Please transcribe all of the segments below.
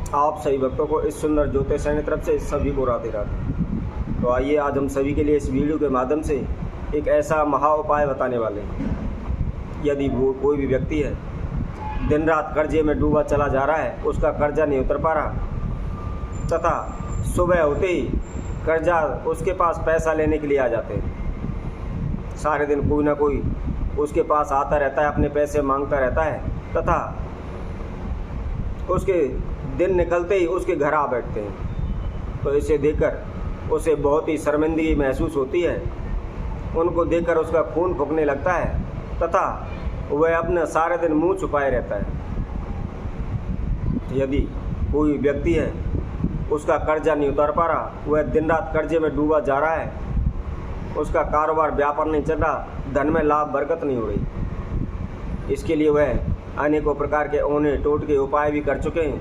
आप सभी भक्तों को इस सुंदर ज्योतिषायन की तरफ से सभी को राधे राधे। तो आइए आज हम सभी के लिए इस वीडियो के माध्यम से एक ऐसा महा उपाय बताने वाले हैं। यदि वो कोई भी व्यक्ति है दिन रात कर्जे में डूबा चला जा रहा है, उसका कर्जा नहीं उतर पा रहा, तथा सुबह होते ही कर्जा उसके पास पैसा लेने के लिए आ जाते हैं। सारे दिन कोई ना कोई उसके पास आता रहता है, अपने पैसे मांगता रहता है, तथा उसके दिन निकलते ही उसके घर आ बैठते हैं। तो इसे देखकर उसे बहुत ही शर्मिंदगी महसूस होती है। उनको देखकर उसका खून फूकने लगता है तथा वह अपना सारे दिन मुंह छुपाए रहता है। यदि कोई व्यक्ति है उसका कर्जा नहीं उतार पा रहा, वह दिन रात कर्जे में डूबा जा रहा है, उसका कारोबार व्यापार नहीं चल रहा, धन में लाभ बरकत नहीं हो रही, इसके लिए वह अनेकों प्रकार के ओने टोटके उपाय भी कर चुके हैं,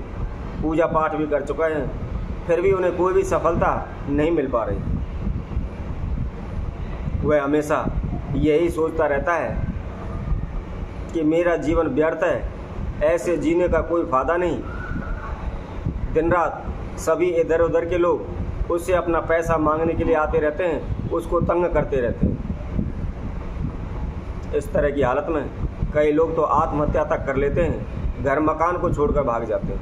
पूजा पाठ भी कर चुके हैं, फिर भी उन्हें कोई भी सफलता नहीं मिल पा रही। वह हमेशा यही सोचता रहता है कि मेरा जीवन व्यर्थ है, ऐसे जीने का कोई फायदा नहीं। दिन रात सभी इधर उधर के लोग उससे अपना पैसा मांगने के लिए आते रहते हैं, उसको तंग करते रहते हैं। इस तरह की हालत में कई लोग तो आत्महत्या तक कर लेते हैं, घर मकान को छोड़कर भाग जाते हैं।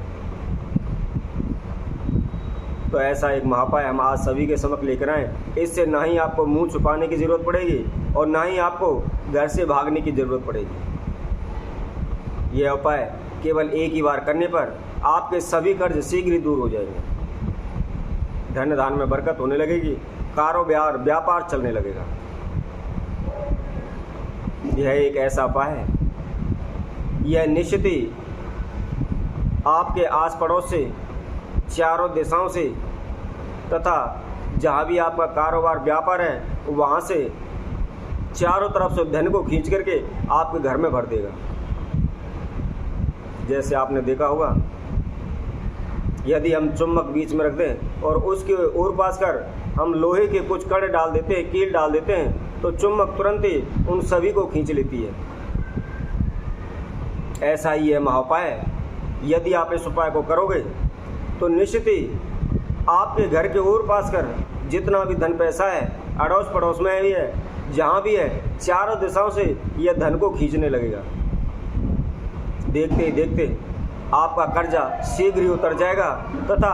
तो ऐसा एक महाउपाय हम आज सभी के समक्ष लेकर आए। इससे ना ही आपको मुंह छुपाने की ज़रूरत पड़ेगी और ना ही आपको घर से भागने की ज़रूरत पड़ेगी। यह उपाय केवल एक ही बार करने पर आपके सभी कर्ज शीघ्र ही दूर हो जाएंगे, धन धान में बरकत होने लगेगी, कारोबार व्यापार चलने लगेगा। यह एक ऐसा उपाय है, यह निश्चित ही आपके आस पड़ोस से, चारों दिशाओं से तथा जहाँ भी आपका कारोबार व्यापार है वहाँ से चारों तरफ से धन को खींच करके आपके घर में भर देगा। जैसे आपने देखा होगा, यदि हम चुम्बक बीच में रख दें और उसके ओर पास कर हम लोहे के कुछ कड़ डाल देते हैं, कील डाल देते हैं, तो चुम्बक तुरंत ही उन सभी को खींच लेती है। ऐसा ही है महाउपाय। यदि आप इस उपाय को करोगे तो निश्चित ही आपके घर के ओर पास कर जितना भी धन पैसा है, अड़ोस पड़ोस में भी है, जहाँ भी है, चारों दिशाओं से यह धन को खींचने लगेगा। देखते ही देखते आपका कर्जा शीघ्र ही उतर जाएगा तथा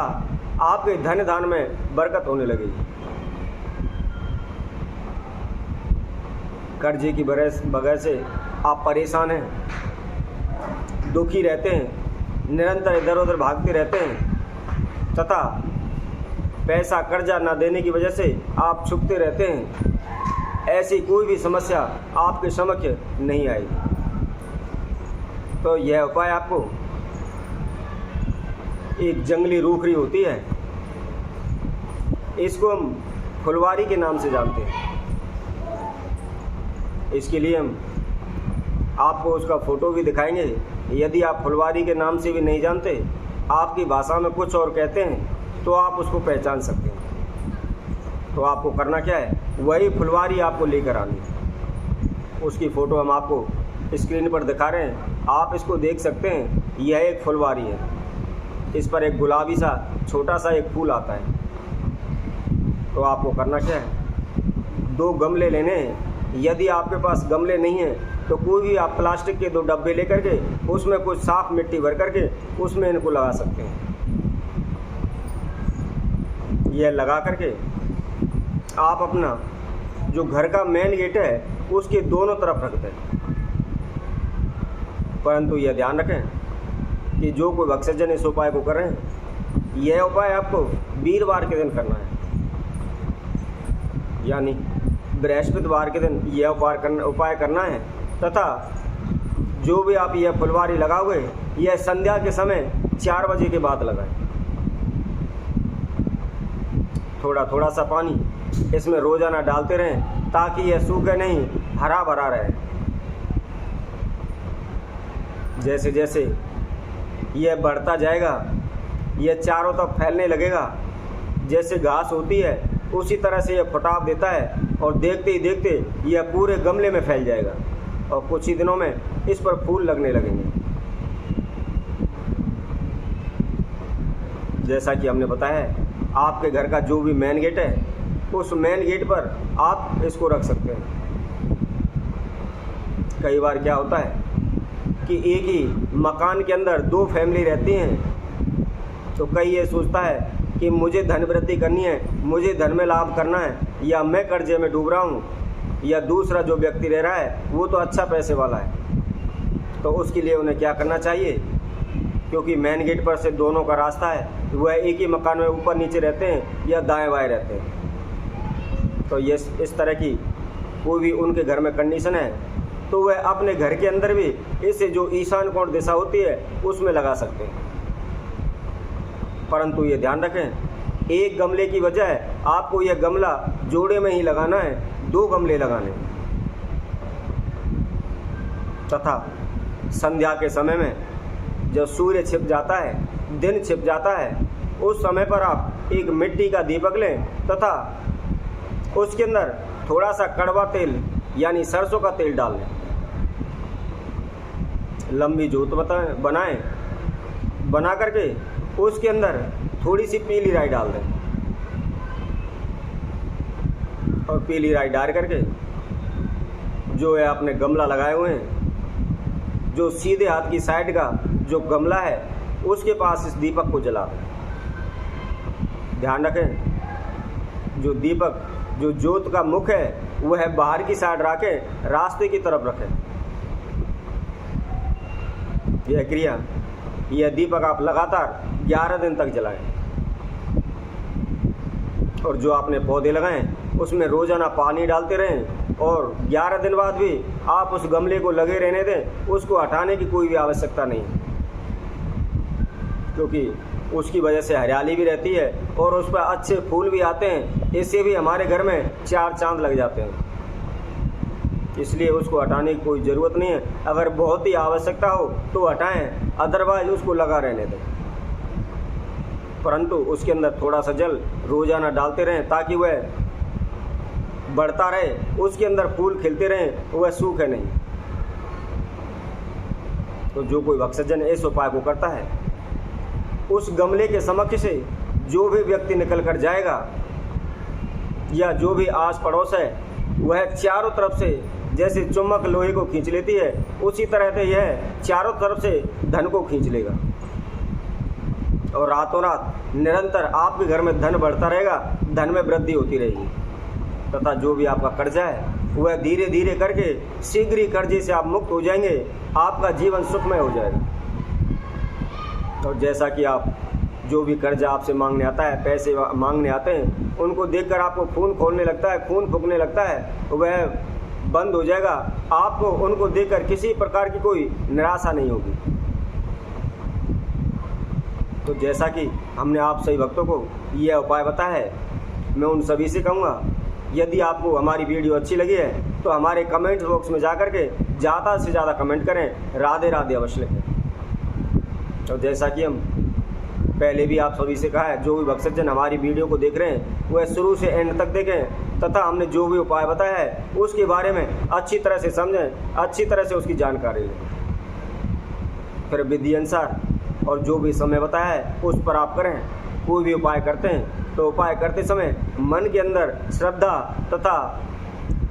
आपके धन धान में बरकत होने लगेगी। कर्जे की वजह से आप परेशान हैं, दुखी रहते हैं, निरंतर इधर उधर भागते रहते हैं तथा पैसा कर्जा न देने की वजह से आप छुपते रहते हैं। ऐसी कोई भी समस्या आपके समक्ष नहीं आएगी। तो यह उपाय आपको एक जंगली रूखरी होती है, इसको हम फुलवारी के नाम से जानते हैं। इसके लिए हम आपको उसका फ़ोटो भी दिखाएंगे। यदि आप फुलवारी के नाम से भी नहीं जानते, आपकी भाषा में कुछ और कहते हैं, तो आप उसको पहचान सकते हैं। तो आपको करना क्या है, वही फुलवारी आपको लेकर आनी है। उसकी फ़ोटो हम आपको स्क्रीन पर दिखा रहे हैं, आप इसको देख सकते हैं। यह एक फुलवारी है, इस पर एक गुलाबी सा छोटा सा एक फूल आता है। तो आपको करना क्या है, 2 गमले लेने हैं। यदि आपके पास गमले नहीं हैं तो कोई भी आप प्लास्टिक के 2 डब्बे लेकर के उसमें कुछ साफ मिट्टी भर करके उसमें इनको लगा सकते हैं। यह लगा करके आप अपना जो घर का मेन गेट है उसके दोनों तरफ रख दें। परंतु यह ध्यान रखें कि जो कोई भक्तजन इस उपाय को कर रहे हैं, यह उपाय आपको वीरवार के दिन करना है, यानी बृहस्पतिवार के दिन यह उपाय करना है। तथा जो भी आप यह फुलवारी लगाओगे, यह संध्या के समय 4 बजे के बाद लगाएं। थोड़ा थोड़ा सा पानी इसमें रोजाना डालते रहें ताकि यह सूखे नहीं, हरा भरा रहे। जैसे जैसे यह बढ़ता जाएगा, यह चारों तरफ फैलने लगेगा। जैसे घास होती है उसी तरह से यह फुटाव देता है और देखते ही देखते यह पूरे गमले में फैल जाएगा और कुछ ही दिनों में इस पर फूल लगने लगेंगे। जैसा कि हमने बताया है, आपके घर का जो भी मेन गेट है उस मेन गेट पर आप इसको रख सकते हैं। कई बार क्या होता है कि एक ही मकान के अंदर 2 फैमिली रहती हैं, तो कई ये सोचता है कि मुझे धन वृद्धि करनी है, मुझे धन में लाभ करना है, या मैं कर्जे में डूब रहा हूँ, या दूसरा जो व्यक्ति रह रहा है वो तो अच्छा पैसे वाला है। तो उसके लिए उन्हें क्या करना चाहिए, क्योंकि मेन गेट पर से दोनों का रास्ता है, वह एक ही मकान में ऊपर नीचे रहते हैं या दाएं बाएं रहते हैं, तो ये इस तरह की कोई भी उनके घर में कंडीशन है तो वह अपने घर के अंदर भी इसे जो ईशान कोण दिशा होती है उसमें लगा सकते हैं। परंतु ये ध्यान रखें, एक गमले की बजाय आपको यह गमला जोड़े में ही लगाना है, 2 गमले लगाने। तथा संध्या के समय में जब सूर्य छिप जाता है, दिन छिप जाता है, उस समय पर आप एक मिट्टी का दीपक लें तथा उसके अंदर थोड़ा सा कड़वा तेल यानी सरसों का तेल डाल लें। लंबी जोत बनाएं, बना करके उसके अंदर थोड़ी सी पीली राई डाल दें और पीली राई डाल करके जो है अपने गमला लगाए हुए हैं, जो सीधे हाथ की साइड का जो गमला है उसके पास इस दीपक को जला दें। ध्यान रखें, जो दीपक जो जोत का मुख है वह बाहर की साइड रखें, रास्ते की तरफ रखें। यह क्रिया, यह दीपक आप लगातार 11 दिन तक जलाएं। और जो आपने पौधे लगाएं उसमें रोजाना पानी डालते रहें और 11 दिन बाद भी आप उस गमले को लगे रहने दें, उसको हटाने की कोई भी आवश्यकता नहीं, क्योंकि उसकी वजह से हरियाली भी रहती है और उस पर अच्छे फूल भी आते हैं। इससे भी हमारे घर में 4 चांद लग जाते हैं, इसलिए उसको हटाने की कोई ज़रूरत नहीं है। अगर बहुत ही आवश्यकता हो तो हटाएं, अदरवाइज उसको लगा रहने दें। परंतु उसके अंदर थोड़ा सा जल रोजाना डालते रहें ताकि वह बढ़ता रहे, उसके अंदर फूल खिलते रहें, वह सूखे नहीं। तो जो कोई भक्तजन इस उपाय को करता है, उस गमले के समक्ष से जो भी व्यक्ति निकल कर जाएगा या जो भी आस पड़ोस है, वह चारों तरफ से जैसे चुम्बक लोहे को खींच लेती है, उसी तरह से यह चारों तरफ से धन को खींच लेगा और रातों रात निरंतर आपके घर में धन बढ़ता रहेगा, धन में वृद्धि होती रहेगी। तथा जो भी आपका कर्जा है वह धीरे धीरे करके शीघ्र ही कर्जे से आप मुक्त हो जाएंगे, आपका जीवन सुखमय हो जाएगा। और जैसा कि आप जो भी कर्जा आपसे मांगने आता है, पैसे मांगने आते हैं, उनको देखकर आपको खून खोलने लगता है, खून फूकने लगता है, वह बंद हो जाएगा। आपको उनको देखकर किसी प्रकार की कोई निराशा नहीं होगी। तो जैसा कि हमने आप सभी भक्तों को यह उपाय बताया है, मैं उन सभी से कहूँगा, यदि आपको हमारी वीडियो अच्छी लगी है तो हमारे कमेंट बॉक्स में जा कर के ज़्यादा से ज़्यादा कमेंट करें, राधे राधे अवश्य लिखें। और जैसा कि हम पहले भी आप सभी से कहा है, जो भी भक्तजन हमारी वीडियो को देख रहे हैं वह शुरू से एंड तक देखें तथा हमने जो भी उपाय बताया है उसके बारे में अच्छी तरह से समझें, अच्छी तरह से उसकी जानकारी लें। फिर विधि अनुसार और जो भी समय बताया है उस पर आप करें। कोई भी उपाय करते हैं तो उपाय करते समय मन के अंदर श्रद्धा तथा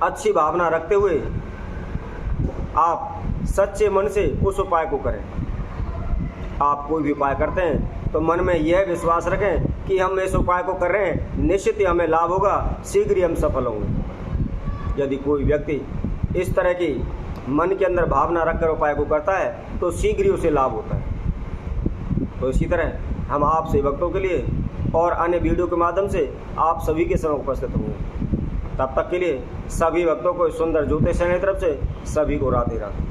अच्छी भावना रखते हुए आप सच्चे मन से उस उपाय को करें। आप कोई भी उपाय करते हैं तो मन में यह विश्वास रखें कि हम इस उपाय को कर रहे हैं, निश्चित ही हमें लाभ होगा, शीघ्र ही हम सफल होंगे। यदि कोई व्यक्ति इस तरह की मन के अंदर भावना रखकर उपाय को करता है तो शीघ्र ही उसे लाभ होता है। तो इसी तरह हम आप सभी भक्तों के लिए और अन्य वीडियो के माध्यम से आप सभी के समय उपस्थित होंगे। तब तक के लिए सभी भक्तों को सुंदर ज्योतिष की तरफ से सभी को राधे राधे।